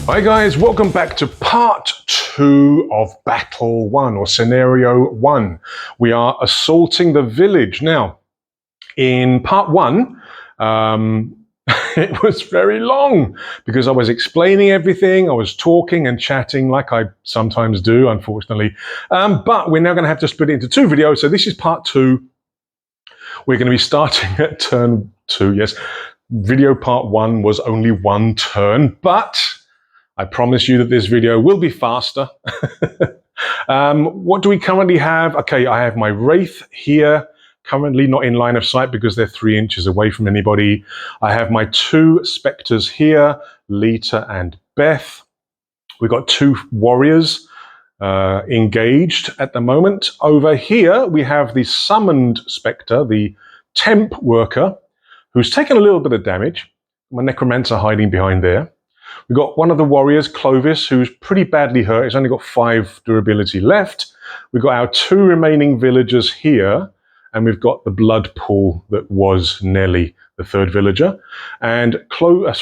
Hi guys, welcome back to part 2 of Battle 1 or Scenario 1. We are assaulting the village. Now, in part 1, it was very long because I was explaining everything. I was talking and chatting like I sometimes do, unfortunately. But we're now going to have to split it into 2 videos. So this is part 2. We're going to be starting at turn 2. Yes, video part 1 was only 1 turn, but I promise you that this video will be faster. What do we currently have? Okay, I have my Wraith here, currently not in line of sight because they're 3 inches away from anybody. I have my 2 Spectres here, Lita and Beth. We've got 2 warriors engaged at the moment. Over here, we have the summoned Spectre, the Temp Worker, who's taken a little bit of damage. My Necromancer hiding behind there. We've got one of the warriors, Clovis, who's pretty badly hurt. He's only got 5 durability left. We've got our 2 remaining villagers here, and we've got the blood pool that was Nelly, the 3rd villager. And Troy, our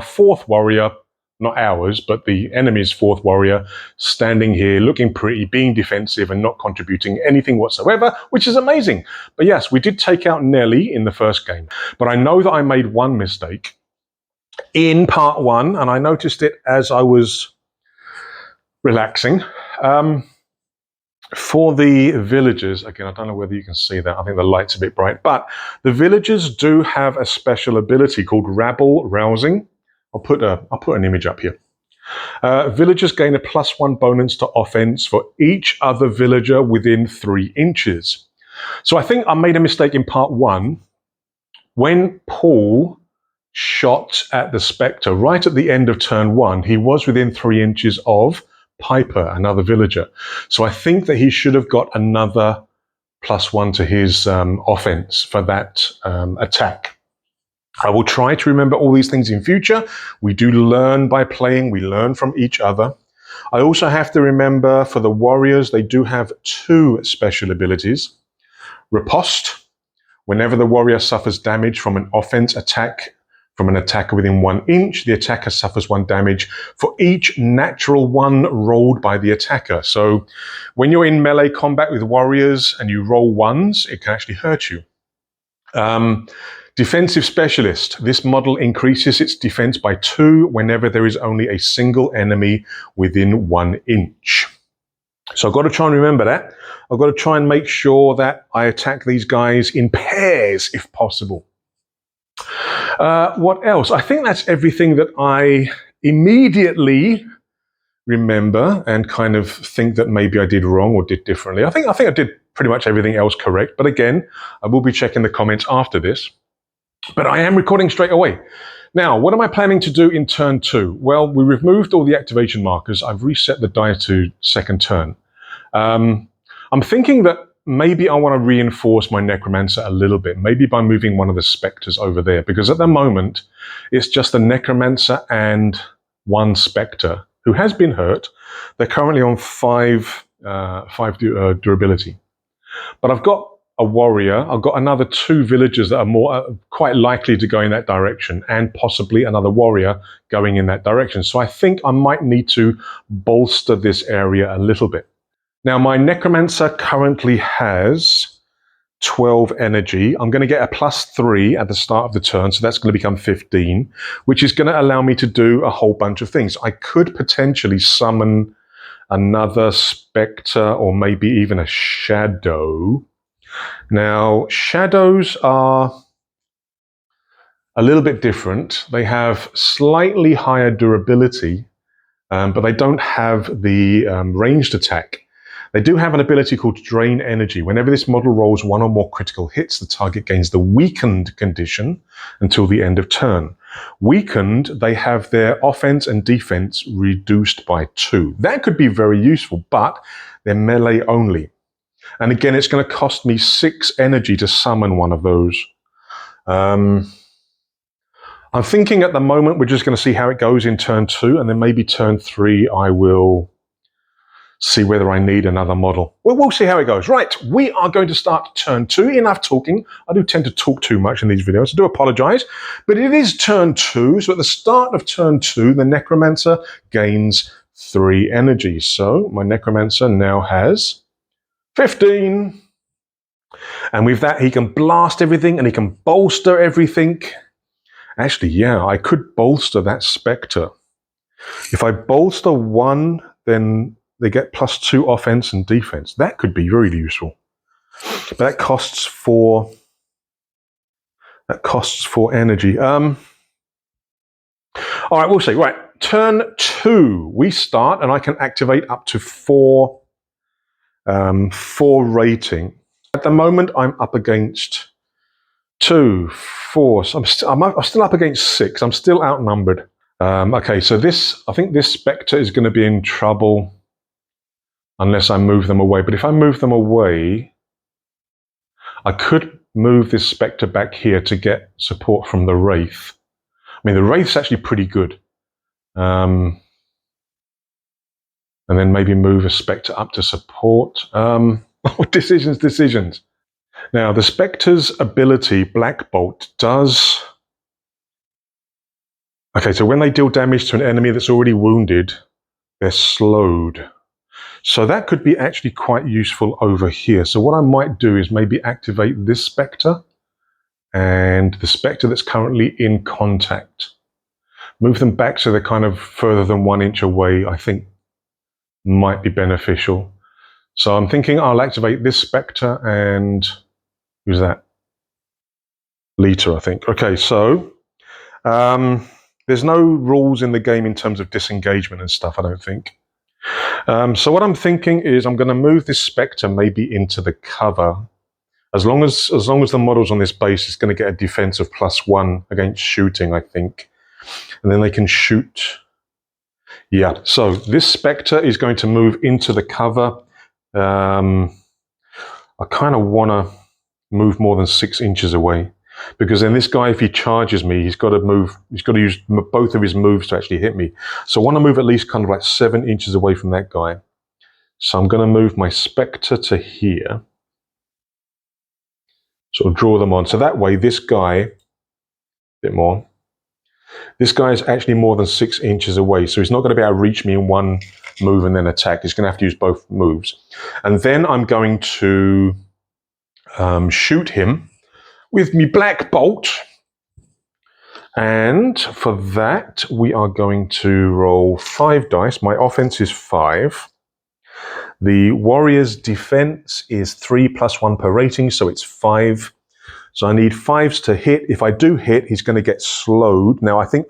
4th warrior, not ours, but the enemy's 4th warrior, standing here, looking pretty, being defensive and not contributing anything whatsoever, which is amazing. But yes, we did take out Nelly in the first game. But I know that I made one mistake in part 1, and I noticed it as I was relaxing. For the villagers, again, I don't know whether you can see that. I think the light's a bit bright, but the villagers do have a special ability called Rabble Rousing. I'll put an image up here. Villagers gain a +1 bonus to offense for each other villager within 3 inches. So I think I made a mistake in part 1 when Paul shot at the Spectre right at the end of turn 1. He was within 3 inches of Piper, another villager. So I think that he should have got another +1 to his offense for that attack. I will try to remember all these things in future. We do learn by playing. We learn from each other. I also have to remember for the warriors, they do have 2 special abilities. Riposte. Whenever the warrior suffers damage from an offense attack from an attacker within 1 inch, the attacker suffers 1 damage for each natural 1 rolled by the attacker. So when you're in melee combat with warriors and you roll 1s, it can actually hurt you. Defensive Specialist. This model increases its defense by 2 whenever there is only a single enemy within 1 inch. So I've got to try and remember that. I've got to try and make sure that I attack these guys in pairs if possible. What else? I think that's everything that I immediately remember and kind of think that maybe I did wrong or did differently. I think I did pretty much everything else correct. But again, I will be checking the comments after this. But I am recording straight away. Now, what am I planning to do in turn 2? Well, we removed all the activation markers. I've reset the die to 2nd turn. I'm thinking that maybe I want to reinforce my Necromancer a little bit, maybe by moving one of the Spectres over there, because at the moment, it's just the Necromancer and 1 Spectre who has been hurt. They're currently on 5 durability. But I've got a warrior, I've got another 2 villagers that are more quite likely to go in that direction, and possibly another warrior going in that direction. So I think I might need to bolster this area a little bit. Now, my Necromancer currently has 12 energy. I'm going to get a +3 at the start of the turn, so that's going to become 15, which is going to allow me to do a whole bunch of things. I could potentially summon another Spectre or maybe even a Shadow. Now, Shadows are a little bit different. They have slightly higher durability, but they don't have the ranged attack. They do have an ability called Drain Energy. Whenever this model rolls 1 or more critical hits, the target gains the Weakened condition until the end of turn. Weakened, they have their offense and defense reduced by 2. That could be very useful, but they're melee only. And again, it's going to cost me 6 energy to summon one of those. I'm thinking at the moment we're just going to see how it goes in turn 2, and then maybe turn 3 I will see whether I need another model. Well, we'll see how it goes. Right, we are going to start turn 2. Enough talking. I do tend to talk too much in these videos. I do apologize. But it is turn 2. So at the start of turn 2, the Necromancer gains 3 energy. So my Necromancer now has 15. And with that, he can blast everything and he can bolster everything. Actually, yeah, I could bolster that Spectre. If I bolster 1, then they get +2 offense and defense. That could be really useful. But that costs 4. That costs 4 energy. All right, we'll see. Right, turn 2. We start, and I can activate up to 4 rating. At the moment, I'm up against 2, 4. So I'm still up against 6. I'm still outnumbered. Okay, so I think this Spectre is going to be in trouble unless I move them away. But if I move them away, I could move this Spectre back here to get support from the Wraith. I mean, the Wraith's actually pretty good. And then maybe move a Spectre up to support. Decisions. Now, the Spectre's ability, Black Bolt, does... Okay, so when they deal damage to an enemy that's already wounded, they're slowed. So that could be actually quite useful over here. So what I might do is maybe activate this Spectre and the Spectre that's currently in contact. Move them back so they're kind of further than 1 inch away, I think might be beneficial. So I'm thinking I'll activate this Spectre and who's that? Lita, I think. Okay, so there's no rules in the game in terms of disengagement and stuff, I don't think. So what I'm thinking is I'm going to move this Spectre maybe into the cover. As long as the models on this base is going to get a defense of +1 against shooting, I think. And then they can shoot. Yeah, so this Spectre is going to move into the cover. I kind of want to move more than 6 inches away. Because then this guy, if he charges me, he's got to use both of his moves to actually hit me. So I want to move at least kind of like 7 inches away from that guy. So I'm going to move my Spectre to here. Sort of draw them on. So that way, this guy, a bit more. This guy is actually more than 6 inches away. So he's not going to be able to reach me in one move and then attack. He's going to have to use both moves. And then I'm going to shoot him with me Black Bolt. And for that, we are going to roll 5 dice. My offense is 5. The warrior's defense is 3 + 1 per rating, so it's 5. So I need 5s to hit. If I do hit, he's going to get slowed. Now, I think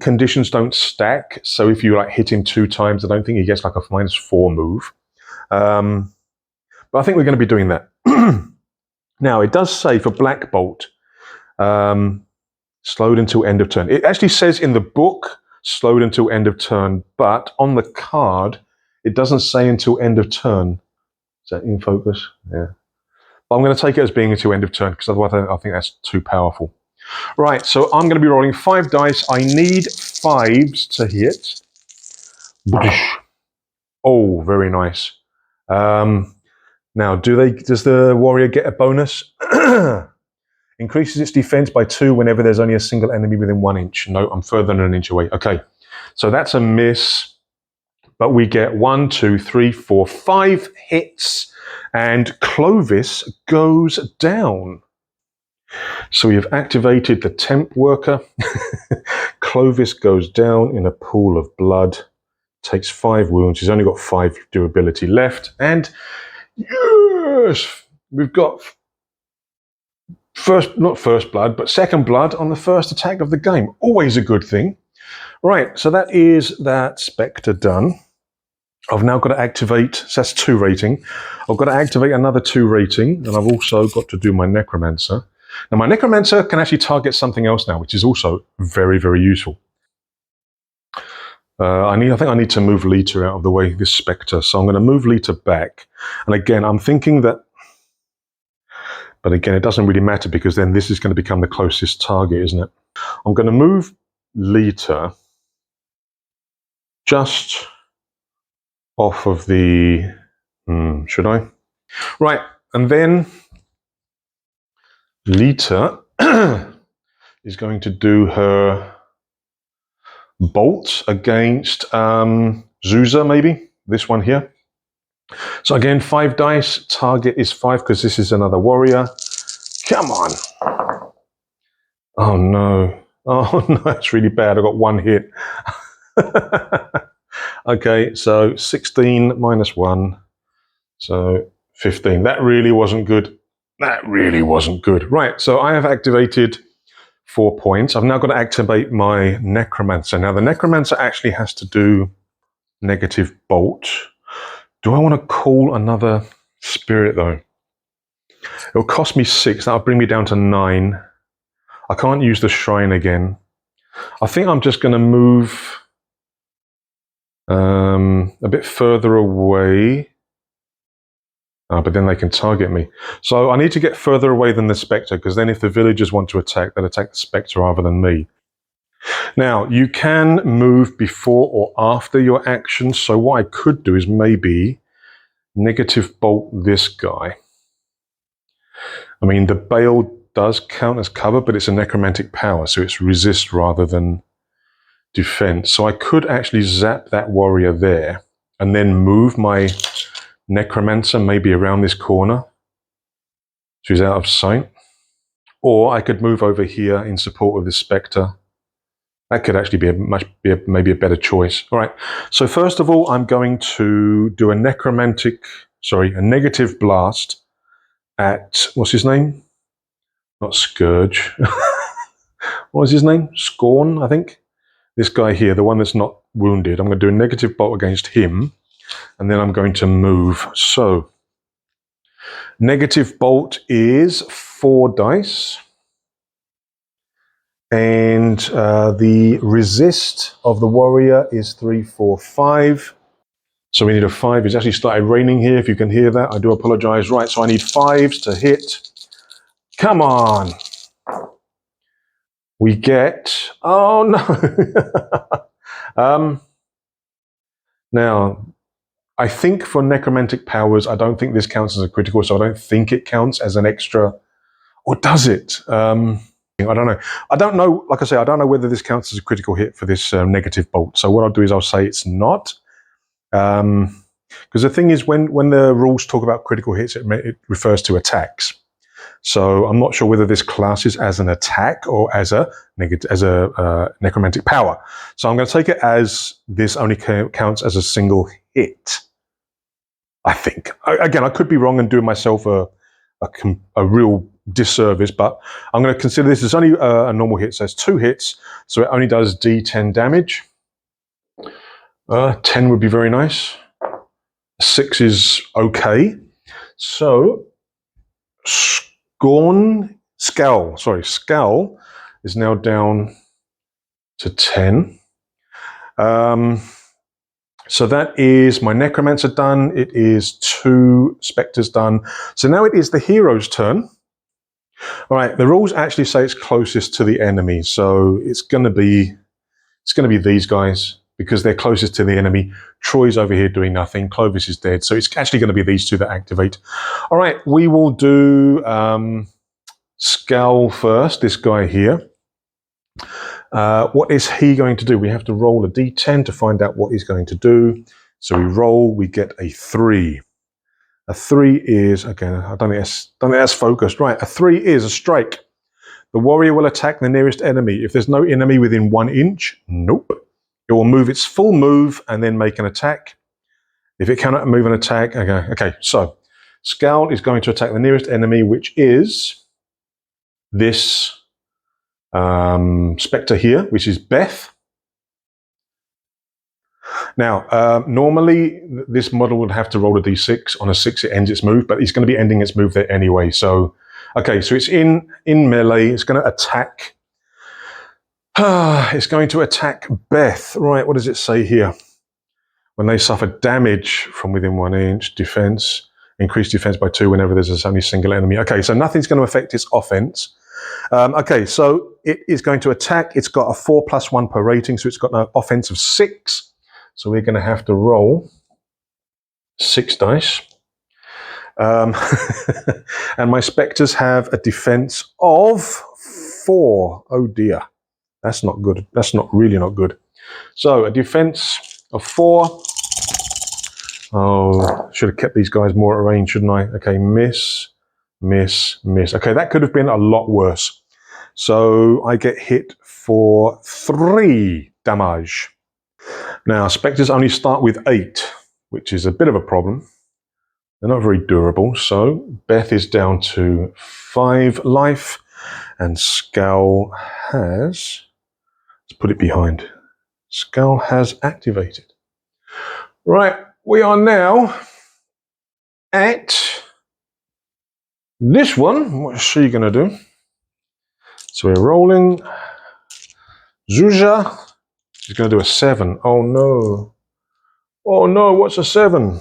conditions don't stack. So if you like hit him 2 times, I don't think he gets like a -4 move. But I think we're going to be doing that. Now, it does say for Black Bolt, slowed until end of turn. It actually says in the book, slowed until end of turn, but on the card, it doesn't say until end of turn. Is that in focus? Yeah. But I'm going to take it as being until end of turn, because otherwise I think that's too powerful. Right, so I'm going to be rolling 5 dice. I need 5s to hit. Oh, very nice. Now, does the warrior get a bonus? Increases its defense by 2 whenever there's only a single enemy within 1 inch. No, I'm further than an inch away. Okay, so that's a miss. But we get 1, 2, 3, 4, 5 hits. And Clovis goes down. So we have activated the temp worker. Clovis goes down in a pool of blood. Takes 5 wounds. He's only got 5 durability left. And yes, we've got not first blood, but second blood on the first attack of the game. Always a good thing. Right, so that is that Spectre done. I've now got to activate, so that's 2 rating. I've got to activate another 2 rating, and I've also got to do my Necromancer. Now, my Necromancer can actually target something else now, which is also very, very useful. I think I need to move Lita out of the way, this Spectre. So I'm going to move Lita back. And again, I'm thinking that, but again, it doesn't really matter because then this is going to become the closest target, isn't it? I'm going to move Lita just off of the... should I? Right, and then Lita is going to do her bolt against Zuza, maybe. This one here. So again, 5 dice. Target is 5 because this is another warrior. Come on. Oh no. Oh no, it's really bad. I got 1 hit. Okay, so 16 minus 1. So 15. That really wasn't good. That really wasn't good. Right, so I have activated 4 points. I've now got to activate my Necromancer. Now, the Necromancer actually has to do negative bolt. Do I want to call another spirit, though? It'll cost me 6. That'll bring me down to 9. I can't use the shrine again. I think I'm just going to move a bit further away. But then they can target me. So I need to get further away than the Spectre, because then if the villagers want to attack, they'll attack the Spectre rather than me. Now, you can move before or after your action. So what I could do is maybe negative bolt this guy. I mean, the Bale does count as cover, but it's a necromantic power, so it's resist rather than defense. So I could actually zap that warrior there and then move my Necromancer maybe around this corner so he's out of sight. Or I could move over here in support of this Spectre. That could actually be maybe a better choice. All right, so first of all, I'm going to do a negative blast at, what's his name? Not Scourge. What was his name? Scorn, I think. This guy here, the one that's not wounded. I'm going to do a negative bolt against him, and then I'm going to move. So, negative bolt is 4 dice. And the resist of the warrior is 3, 4, 5. So we need a 5. It's actually started raining here, if you can hear that. I do apologize. Right, so I need 5s to hit. Come on. We get... Oh, no. Now, I think for necromantic powers, I don't think this counts as a critical, so I don't think it counts as an extra... Or does it? I don't know. I don't know, like I say, I don't know whether this counts as a critical hit for this negative bolt. So what I'll do is I'll say it's not. Because the thing is, when the rules talk about critical hits, it refers to attacks. So I'm not sure whether this classes as an attack or as a necromantic power. So I'm going to take it as this only counts as a single hit. I think. Again, I could be wrong and doing myself a real disservice, but I'm going to consider this as only a normal hit. So it's 2 hits, so it only does D10 damage. 10 would be very nice. 6 is okay. So Scowl is now down to 10. So that is my Necromancer done. It is 2 Spectres done. So now it is the hero's turn. All right, the rules actually say it's closest to the enemy, so it's going to be these guys because they're closest to the enemy. Troy's over here doing nothing. Clovis is dead, so it's actually going to be these 2 that activate. All right, we will do Scowl first. This guy here. What is he going to do? We have to roll a d10 to find out what he's going to do. So we roll, we get a 3. A 3 is, again, I don't think that's focused. Right, a 3 is a strike. The warrior will attack the nearest enemy. If there's no enemy within 1 inch, nope. It will move its full move and then make an attack. If it cannot move an attack, okay. So Scowl is going to attack the nearest enemy, which is this Spectre here, which is Beth. Now, normally this model would have to roll a d6. On a 6, it ends its move, but it's going to be ending its move there anyway. So, okay, so it's in melee. It's going to attack. It's going to attack Beth. Right, what does it say here? When they suffer damage from within 1 inch, defense, increase defense by 2 whenever there's only a single enemy. Okay, so nothing's going to affect its offense. Okay, so it is going to attack. It's got a 4+1 per rating, so it's got an offense of 6. So we're going to have to roll 6 dice. And my spectres have a defense of 4. Oh dear. That's not good. That's really not good. So a defense of 4. Oh, should have kept these guys more at range, shouldn't I? Okay, miss, miss, miss. Okay, that could have been a lot worse. So I get hit for 3 damage. Now, spectres only start with 8, which is a bit of a problem. They're not very durable, so Beth is down to 5 life, and Scowl has... Let's put it behind. Scowl has activated. Right, we are now at this one. What's she going to do? So we're rolling. Zuja is going to do a 7. Oh no. Oh no, what's a 7?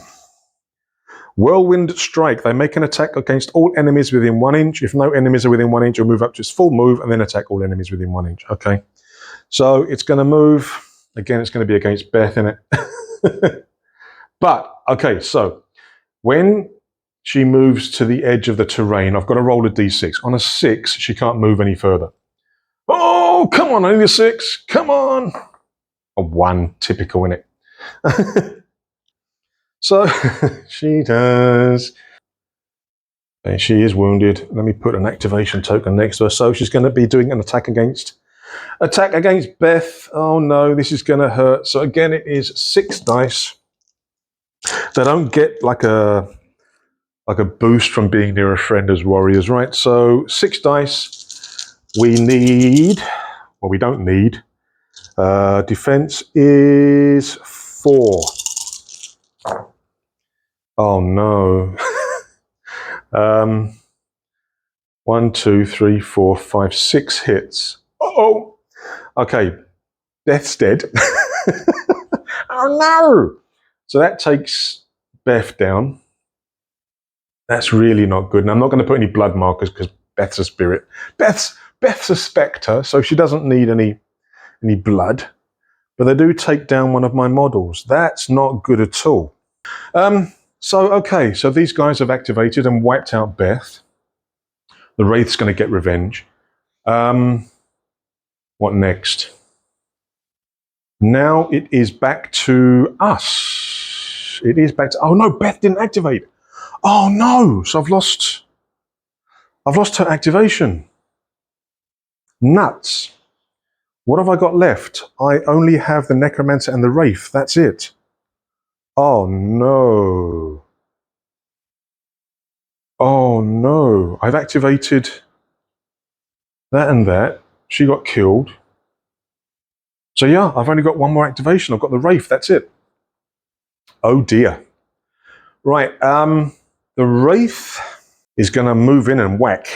Whirlwind Strike. They make an attack against all enemies within 1 inch. If no enemies are within 1 inch, you'll move up to its full move and then attack all enemies within 1 inch. Okay. So it's going to move. Again, it's going to be against Beth, innit? But, okay, so when she moves to the edge of the terrain, I've got to roll a d6. On a 6, she can't move any further. Oh, come on, I need a 6. Come on. A 1, typical, innit? So she does. And she is wounded. Let me put an activation token next to her. So she's going to be doing an attack against Beth. Oh no, this is going to hurt. So again, it is 6 dice. They don't get like a boost from being near a friend as warriors, right? So 6 dice. We need, well, we don't need. Defense is 4. Oh no. 1, 2, 3, 4, 5, 6 hits. Oh, okay. Death's dead. Oh no! So that takes Beth down. That's really not good. And I'm not going to put any blood markers because Beth's a spirit. Beth's a spectre, so she doesn't need any blood. But they do take down one of my models. That's not good at all. So these guys have activated and wiped out Beth. The Wraith's going to get revenge. What next? Now it is back to us. It is back to... Oh no, Beth didn't activate. Oh no, so I've lost her activation. Nuts. What have I got left? I only have the Necromancer and the Wraith. That's it. Oh no. Oh no. I've activated that and that. She got killed. So yeah, I've only got one more activation. I've got the Wraith. That's it. Oh dear. Right. The Wraith is going to move in and whack.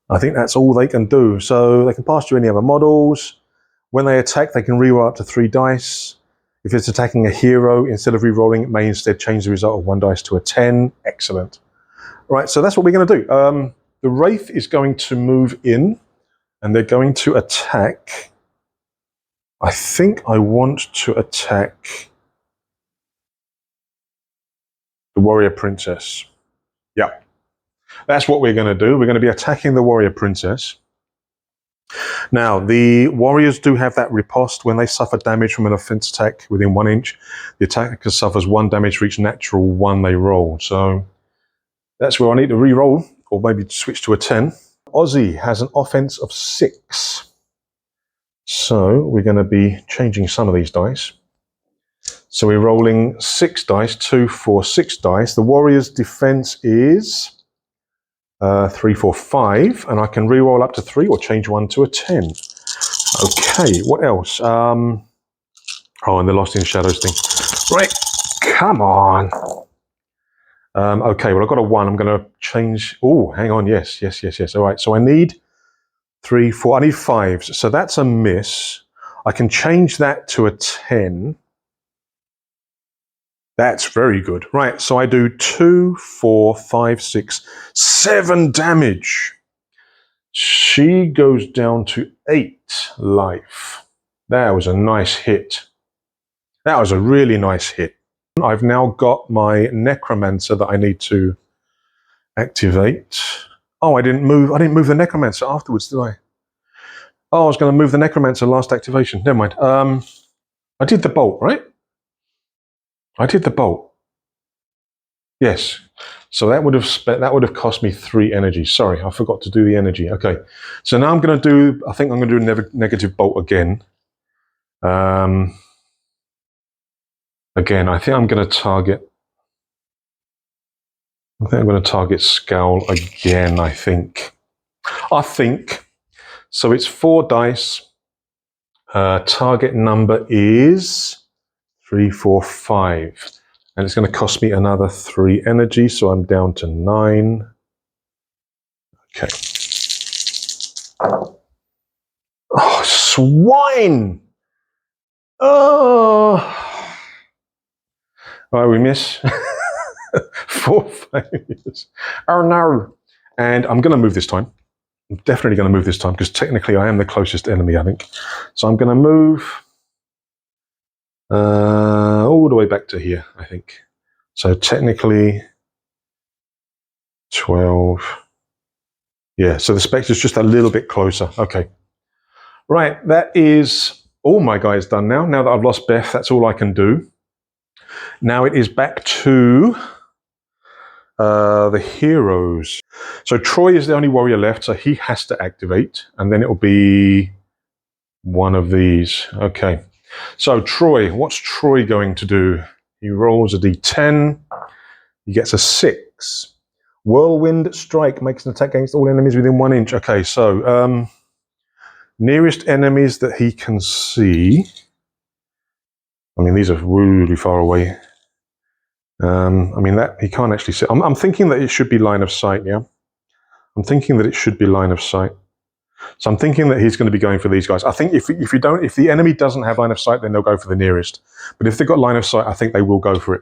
I think that's all they can do. So they can pass through any other models. When they attack, they can reroll up to 3 dice. If it's attacking a hero, instead of rerolling, it may instead change the result of 1 dice to a 10. Excellent. Right, so that's what we're going to do. The Wraith is going to move in, and they're going to attack. I think I want to attack the Warrior Princess. Yeah. That's what we're going to do. We're going to be attacking the Warrior Princess. Now, the warriors do have that riposte. When they suffer damage from an offense attack within 1 inch, the attacker suffers 1 damage for each natural 1 they roll. So that's where I need to re-roll, or maybe switch to a 10. Ozzy has an offense of 6. So we're going to be changing some of these dice. So we're rolling 6 dice, 2, 4, 6 dice. The warrior's defense is 3, 4, 5, and I can re-roll up to 3 or change 1 to a 10. Okay, what else? Oh, and the Lost in Shadows thing. Right, come on. Okay, well, I've got a 1. I'm going to change... Oh, hang on, yes. All right, so I need 3, 4... I need 5s, so that's a miss. I can change that to a 10. That's very good. Right, so I do 2, 4, 5, 6, 7 damage. She goes down to 8 life. That was a nice hit. That was a really nice hit. I've now got my necromancer that I need to activate. Oh, I didn't move the necromancer afterwards, did I? Oh, I was going to move the necromancer last activation. Never mind. I did the bolt, right? I did the bolt. Yes. So that would have cost me 3 energy. Sorry, I forgot to do the energy. Okay. So now I think I'm going to do negative bolt again. Again, I think I'm going to target Scowl again, I think. So it's 4 dice. Target number is 3, 4, 5. And it's going to cost me another 3 energy, so I'm down to 9. Okay. Oh, swine! Oh! All right, we miss. 4 failures. Oh no! And I'm going to move this time. I'm definitely going to move this time, because technically I am the closest enemy, I think. So I'm going to move all the way back to here, I think. So technically 12. Yeah, so the spectre's just a little bit closer. Okay. Right, that is all my guys done now. Now that I've lost Beth, that's all I can do. Now it is back to the heroes. So Troy is the only warrior left, so he has to activate, and then it will be one of these. Okay. So Troy, what's Troy going to do? He rolls a d10. He gets a 6. Whirlwind strike makes an attack against all enemies within 1 inch. Okay, so nearest enemies that he can see. I mean, these are really far away. I mean, that he can't actually see. I'm thinking that it should be line of sight, yeah? I'm thinking that it should be line of sight. So I'm thinking that he's going to be going for these guys. I think if the enemy doesn't have line of sight, then they'll go for the nearest. But if they've got line of sight, I think they will go for it.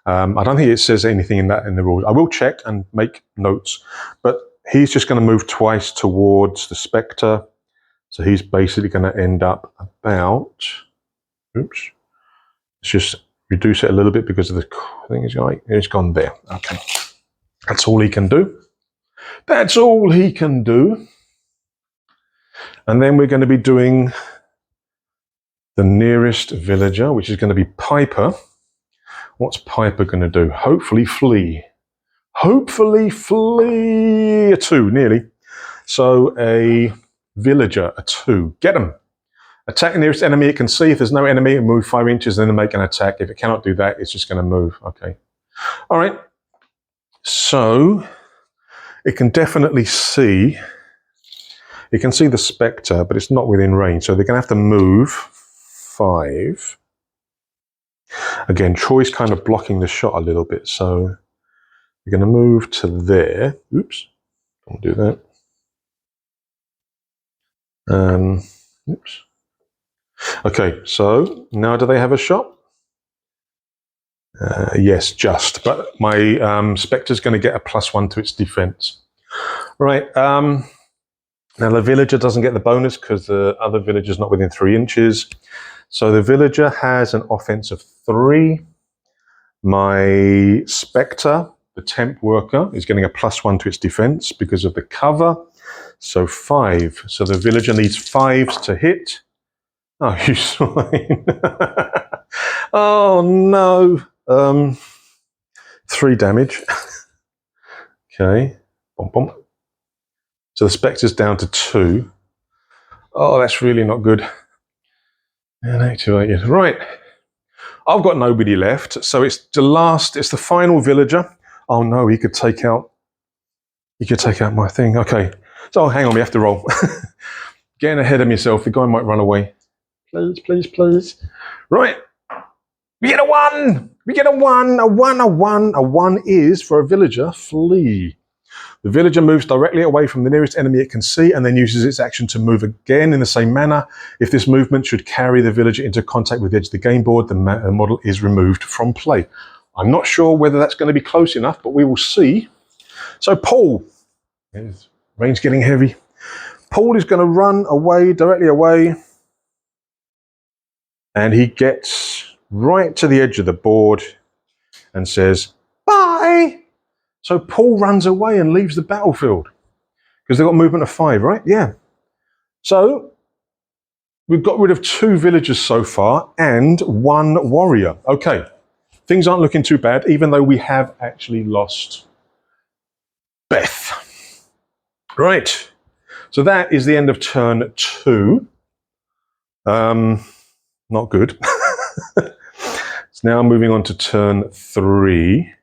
I don't think it says anything in the rules. I will check and make notes. But he's just going to move twice towards the Spectre. So he's basically going to end up about... Oops. Let's just reduce it a little bit because of the thing is going. It's gone there. Okay. That's all he can do. That's all he can do. And then we're going to be doing the nearest villager, which is going to be Piper. What's Piper going to do? Hopefully flee. Hopefully flee. A 2, nearly. So a villager, a 2. Get him. Attack the nearest enemy it can see. If there's no enemy, it'll move 5 inches and then make an attack. If it cannot do that, it's just going to move. Okay. All right. So it can definitely see. It can see the Spectre, but it's not within range. So they're going to have to move 5. Again, Troy's kind of blocking the shot a little bit. So we're going to move to there. Oops. Don't do that. Oops. Okay, so now do they have a shot? Yes, just. But my Spectre's going to get a +1 to its defense. Right. Now the villager doesn't get the bonus because the other villager's not within 3 inches. So the villager has an offense of 3. My Spectre, the temp worker, is getting a +1 to its defense because of the cover. So 5. So the villager needs 5s to hit. Oh, you swine. Oh, no. 3 damage. Okay. Bom, bom. So the Spectre's down to 2. Oh, that's really not good. And activated. Right. I've got nobody left. So it's the final villager. Oh, no, he could take out my thing. Okay. So hang on, we have to roll. Getting ahead of yourself. The guy might run away. Please, please, please. Right. We get a 1. We get a 1. A 1, a 1. A 1 is, for a villager, flee. The villager moves directly away from the nearest enemy it can see and then uses its action to move again in the same manner. If this movement should carry the villager into contact with the edge of the game board, the model is removed from play. I'm not sure whether that's going to be close enough, but we will see. So Paul, range getting heavy. Paul is going to run away, directly away. And he gets right to the edge of the board. and says, bye. So Paul runs away and leaves the battlefield because they've got movement of 5, right? Yeah. So we've got rid of 2 villagers so far and 1 warrior. Okay. Things aren't looking too bad, even though we have actually lost Beth. Right. So that is the end of turn 2. Not good. It's now moving on to turn 3.